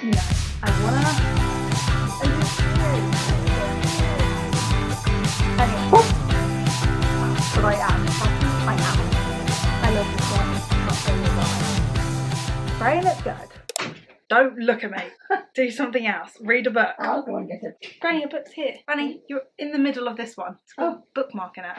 No, I wanna. Anyway, but I am. I love this one. Granny, let's go. Don't look at me. Do something else. Read a book. I'll go and get it. Granny, your book's here. Granny, you're in the middle of this one. It's got a bookmark in it.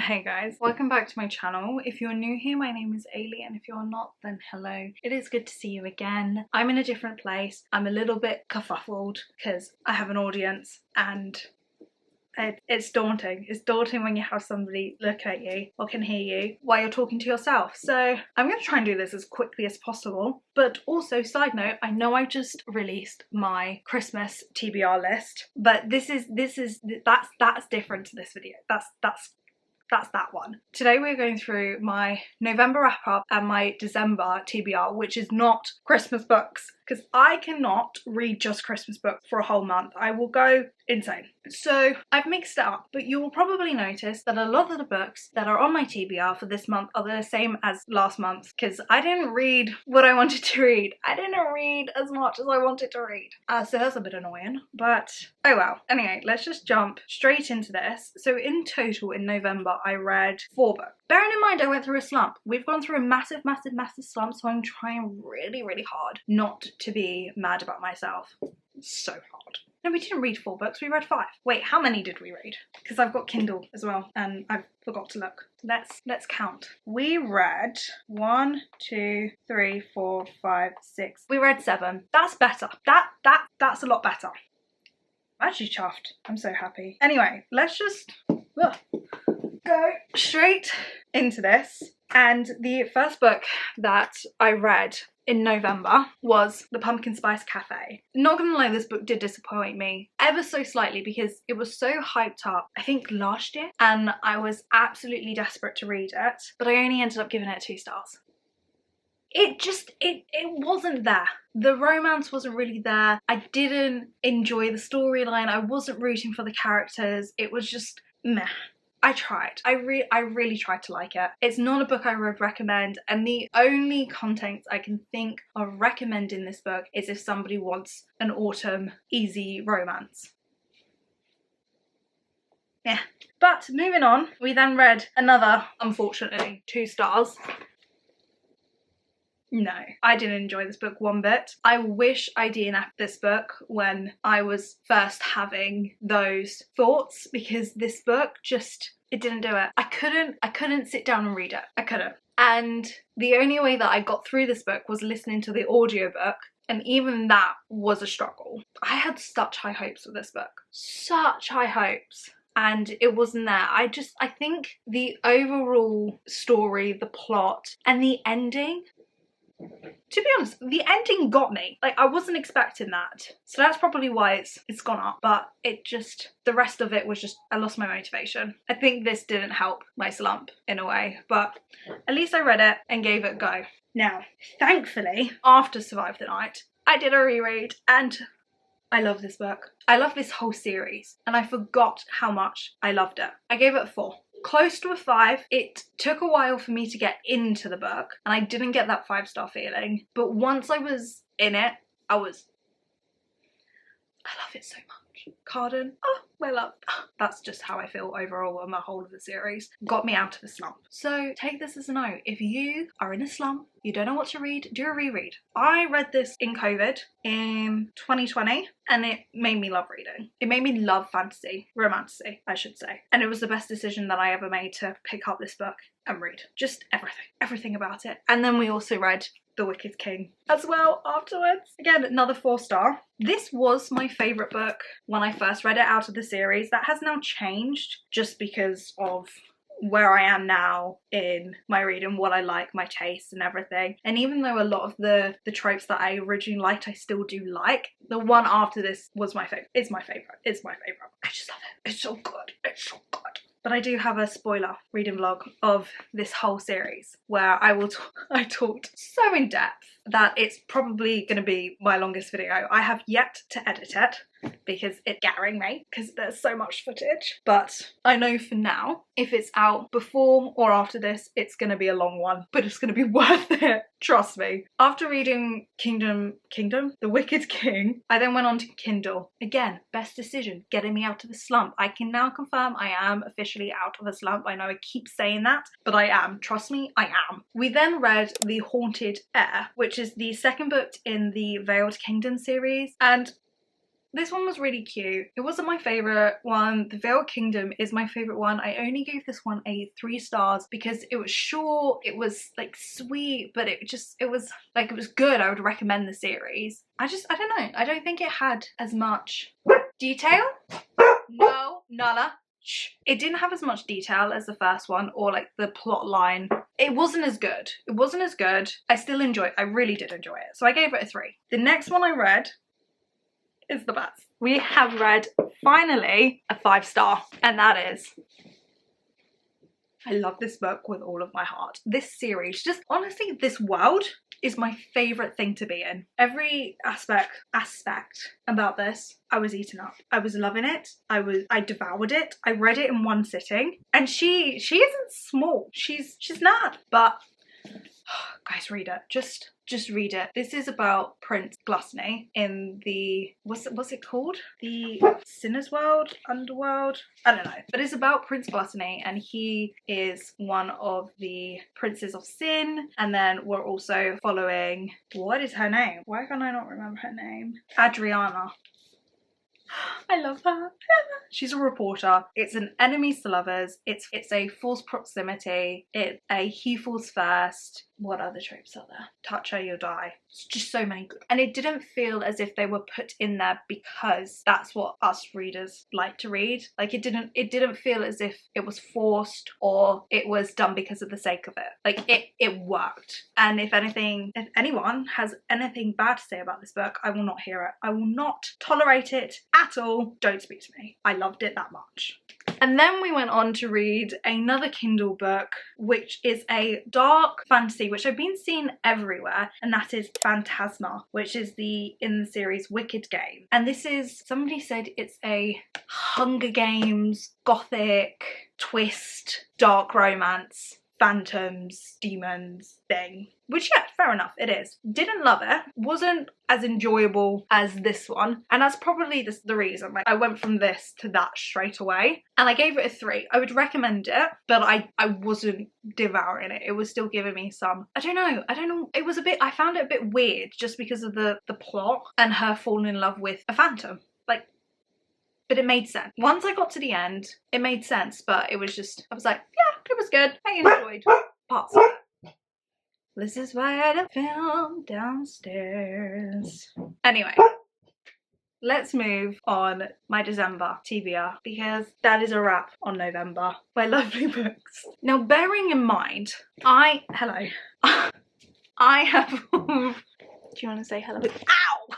Hey guys, welcome back to my channel. If you're new here, my name is Eilidh, and if you're not, then hello. It is good to see you again. I'm in a different place. I'm a little bit kerfuffled because I have an audience and it's daunting. It's daunting when you have somebody look at you or can hear you while you're talking to yourself. So I'm going to try and do this as quickly as possible. But also, side note, I know I just released my Christmas TBR list, but that's different to this video. That's that one. Today we're going through my November wrap up and my December TBR, which is not Christmas books, because I cannot read just Christmas books for a whole month. I will go insane. So I've mixed it up, but you will probably notice that a lot of the books that are on my TBR for this month are the same as last month, because I didn't read what I wanted to read. I didn't read as much as I wanted to read. So that's a bit annoying, but oh well. Anyway, let's just jump straight into this. So in total in November, I read 4 books. Bearing in mind I went through a slump. We've gone through a massive slump, so I'm trying really hard not to be mad about myself. So hard. No, we didn't read 4 books, we read 5. Wait, how many did we read? Because I've got Kindle as well, and I forgot to look. Let's count. We read 1, 2, 3, 4, 5, 6. We read 7. That's better. That's a lot better. I'm actually chuffed. I'm so happy. Anyway, let's just go straight into this. And the first book that I read in November was The Pumpkin Spice Cafe. Not gonna lie, this book did disappoint me ever so slightly because it was so hyped up, I think last year, and I was absolutely desperate to read it, but I only ended up giving it 2 stars. It wasn't there. The romance wasn't really there. I didn't enjoy the storyline. I wasn't rooting for the characters. It was just meh. I tried. I really tried to like it. It's not a book I would recommend, and the only content I can think of recommending this book is if somebody wants an autumn easy romance. Yeah. But moving on, we then read another, unfortunately, 2 stars. No, I didn't enjoy this book one bit. I wish I DNF'd this book when I was first having those thoughts, because this book it didn't do it. I couldn't sit down and read it. I couldn't. And the only way that I got through this book was listening to the audiobook, and even that was a struggle. I had such high hopes for this book. Such high hopes. And it wasn't there. I think the overall story, the plot, and the ending, to be honest, the ending got me. Like, I wasn't expecting that. So that's probably why it's gone up. But the rest of it was just, I lost my motivation. I think this didn't help my slump in a way, but at least I read it and gave it a go. Now, thankfully, after Survive the Night, I did a reread, and I love this book. I love this whole series, and I forgot how much I loved it. I gave it a 4. Close to a 5. It took a while for me to get into the book, and I didn't get that 5-star feeling. But once I was in it, I love it so much. Carden, oh, my love. That's just how I feel overall on the whole of the series. Got me out of a slump. So take this as a note. If you are in a slump, you don't know what to read, do a reread. I read this in COVID in 2020, and it made me love reading. It made me love fantasy, romantasy, I should say. And it was the best decision that I ever made to pick up this book and read. Just everything about it. And then we also read The Wicked King as well afterwards. Again, another 4-star. This was my favourite book when I first read it out of the series. That has now changed just because of where I am now in my reading, what I like, my tastes and everything. And even though a lot of the tropes that I originally liked, I still do like, the one after this was my favourite. It's my favourite. I just love it. It's so good. It's so good. But I do have a spoiler reading vlog of this whole series where I talked so in depth that it's probably going to be my longest video. I have yet to edit it. because it's scaring me because there's so much footage. But I know for now, if it's out before or after this, it's gonna be a long one, but it's gonna be worth it. Trust me. After reading Kingdom, The Wicked King, I then went on to Kindle. Again, best decision, getting me out of the slump. I can now confirm I am officially out of a slump. I know I keep saying that, but I am. Trust me, I am. We then read The Haunted Heir, which is the second book in the Veiled Kingdom series, and this one was really cute. It wasn't my favourite one. The Veiled Kingdom is my favourite one. I only gave this one a 3 stars because it was short, it was like sweet, but it was good. I would recommend the series. I don't know. I don't think it had as much detail. No, Nala. Shh. It didn't have as much detail as the first one, or like the plot line. It wasn't as good. It wasn't as good. I still enjoyed it. I really did enjoy it. So I gave it a 3. The next one I read is the best. We have read, finally, a 5-star, and that is, I love this book with all of my heart. This series, just honestly, this world is my favourite thing to be in. Every aspect about this, I was eaten up. I was loving it. I devoured it. I read it in one sitting. And she isn't small. She's not, but guys, read it. Just read it. This is about Prince Gluttony in the, what's it called? The Sinner's World? Underworld? I don't know. But it's about Prince Gluttony, and he is one of the princes of sin. And then we're also following, what is her name? Why can I not remember her name? Adriana. I love her. She's a reporter. It's an enemies to lovers. It's a false proximity. It's a he falls first. What other tropes are there? Touch her, you'll die. It's just so many good. And it didn't feel as if they were put in there because that's what us readers like to read. Like it didn't feel as if it was forced or it was done because of the sake of it. Like it worked. And if anyone has anything bad to say about this book, I will not hear it. I will not tolerate it at all. Don't speak to me. I loved it that much. And then we went on to read another Kindle book, which is a dark fantasy, which I've been seeing everywhere, and that is Phantasma, which is in the series Wicked Game. And this is, somebody said it's a Hunger Games, gothic, twist, dark romance, phantoms, demons thing. Which, yeah, fair enough, it is. Didn't love it. Wasn't as enjoyable as this one. And that's probably the reason. Like, I went from this to that straight away. And I gave it a 3. I would recommend it, but I wasn't devouring it. It was still giving me some, I don't know. It was I found it a bit weird just because of the plot and her falling in love with a phantom. Like, but it made sense. Once I got to the end, it made sense, but it was just, I was like, yeah, it was good. I enjoyed parts of it. This is why I don't film downstairs. Anyway, let's move on my December TBR, because that is a wrap on November. My lovely books. Now, bearing in mind, I have, do you want to say hello? Ow!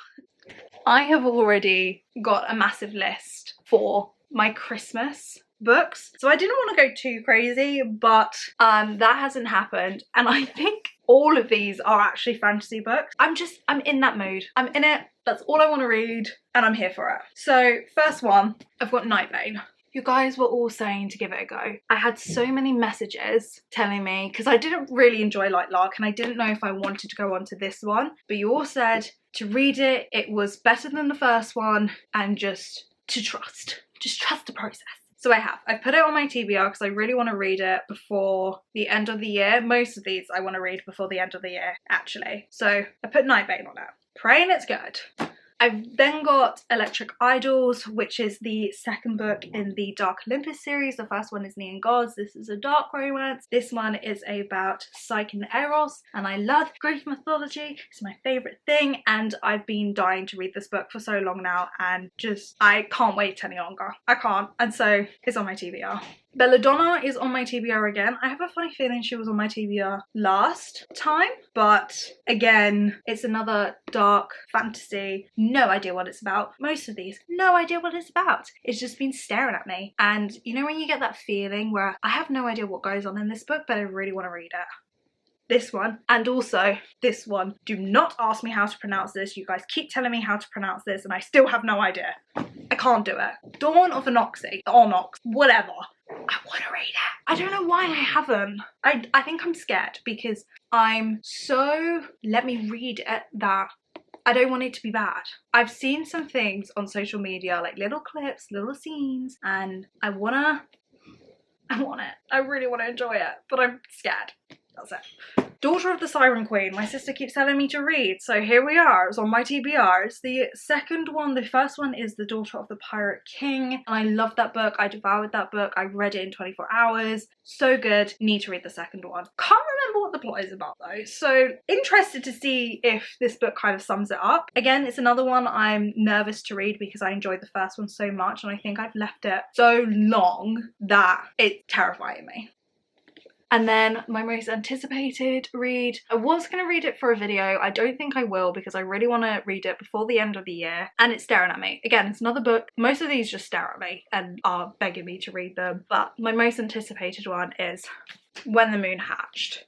I have already got a massive list for my Christmas books. So I didn't want to go too crazy, but that hasn't happened. And I think all of these are actually fantasy books. I'm in that mood. I'm in it. That's all I want to read, and I'm here for it. So first one, I've got Nightbane. You guys were all saying to give it a go. I had so many messages telling me, because I didn't really enjoy Light Lark and I didn't know if I wanted to go on to this one, but you all said to read it, it was better than the first one, and just to trust the process. So I have. I've put it on my TBR because I really want to read it before the end of the year. Most of these I want to read before the end of the year, actually. So I put Nightbane on it. Praying it's good. I've then got Electric Idols, which is the second book in the Dark Olympus series. The first one is Neon Gods. This is a dark romance. This one is about Psyche and Eros, and I love Greek mythology. It's my favourite thing, and I've been dying to read this book for so long now, and I can't wait any longer. I can't, and so it's on my TBR. Belladonna is on my TBR again. I have a funny feeling she was on my TBR last time, but again, it's another dark fantasy. No idea what it's about. Most of these, no idea what it's about. It's just been staring at me. And you know when you get that feeling where I have no idea what goes on in this book, but I really want to read it. this one, and also this one. Do not ask me how to pronounce this. You guys keep telling me how to pronounce this and I still have no idea. I can't do it. Dawn of Anoxy, Onox, whatever. I want to read it. I don't know why I haven't. I think I'm scared because I'm so let me read it that I don't want it to be bad. I've seen some things on social media, like little clips, little scenes, and I want it. I really want to enjoy it, but I'm scared. That's it. Daughter of the Siren Queen. My sister keeps telling me to read, so here we are. It's on my TBR. It's the second one. The first one is The Daughter of the Pirate King, and I loved that book. I devoured that book. I read it in 24 hours. So good. Need to read the second one. Can't remember what the plot is about though, so interested to see if this book kind of sums it up. Again, it's another one I'm nervous to read because I enjoyed the first one so much, and I think I've left it so long that it's terrifying me. And then my most anticipated read, I was going to read it for a video. I don't think I will because I really want to read it before the end of the year, and it's staring at me. Again, it's another book. Most of these just stare at me and are begging me to read them, but my most anticipated one is When the Moon Hatched.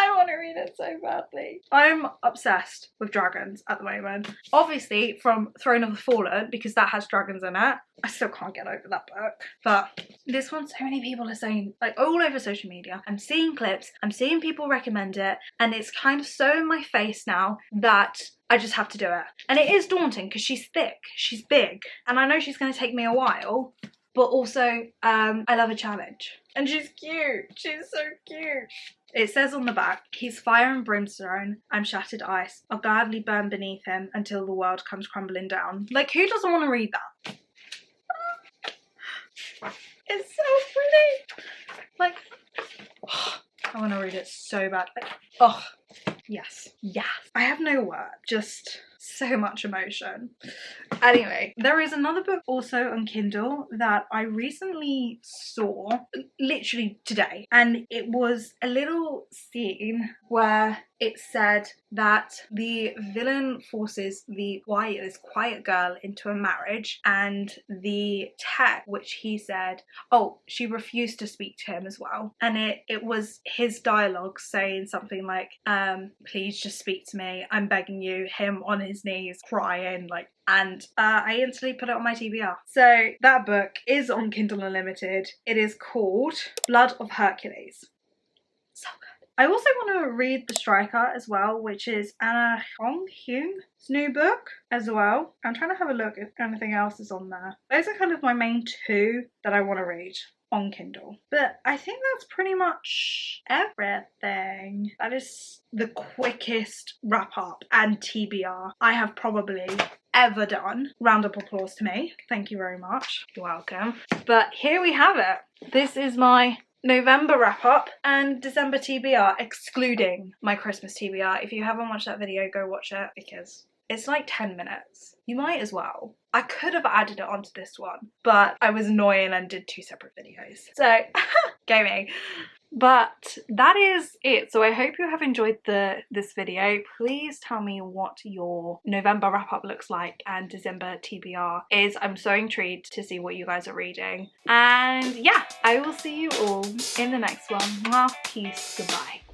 I want to read it so badly. I'm obsessed with dragons at the moment. Obviously from Throne of the Fallen, because that has dragons in it. I still can't get over that book. But this one, so many people are saying, like all over social media, I'm seeing clips, I'm seeing people recommend it, and it's kind of so in my face now that I just have to do it. And it is daunting because she's thick, she's big, and I know she's going to take me a while, but also I love a challenge. And she's cute. She's so cute. It says on the back, he's fire and brimstone, I'm shattered ice. I'll gladly burn beneath him until the world comes crumbling down. Like, who doesn't want to read that? It's so pretty. Like, oh, I want to read it so bad. Like, oh, yes, yes. I have no word, just so much emotion. Anyway, there is another book also on Kindle that I recently saw, literally today, and it was a little scene where it said that the villain forces this quiet girl into a marriage, and the tech, which he said, oh, she refused to speak to him as well. And it was his dialogue saying something like, please just speak to me, I'm begging you, him on his knees crying, like, and I instantly put it on my TBR. So that book is on Kindle Unlimited. It is called Blood of Hercules. So good. I also want to read The Striker as well, which is ahhh's new book as well. I'm trying to have a look if anything else is on there. Those are kind of my main two that I want to read on Kindle. But I think that's pretty much everything. That is the quickest wrap up and TBR I have probably ever done. Round of applause to me. Thank you very much. You're welcome. But here we have it. This is my November wrap up and December TBR, excluding my Christmas TBR. If you haven't watched that video, go watch it because it's like 10 minutes. You might as well. I could have added it onto this one, but I was annoying and did two separate videos. So, go me. But that is it. So I hope you have enjoyed this video. Please tell me what your November wrap up looks like and December TBR is. I'm so intrigued to see what you guys are reading. And yeah, I will see you all in the next one. Mwah, peace, goodbye.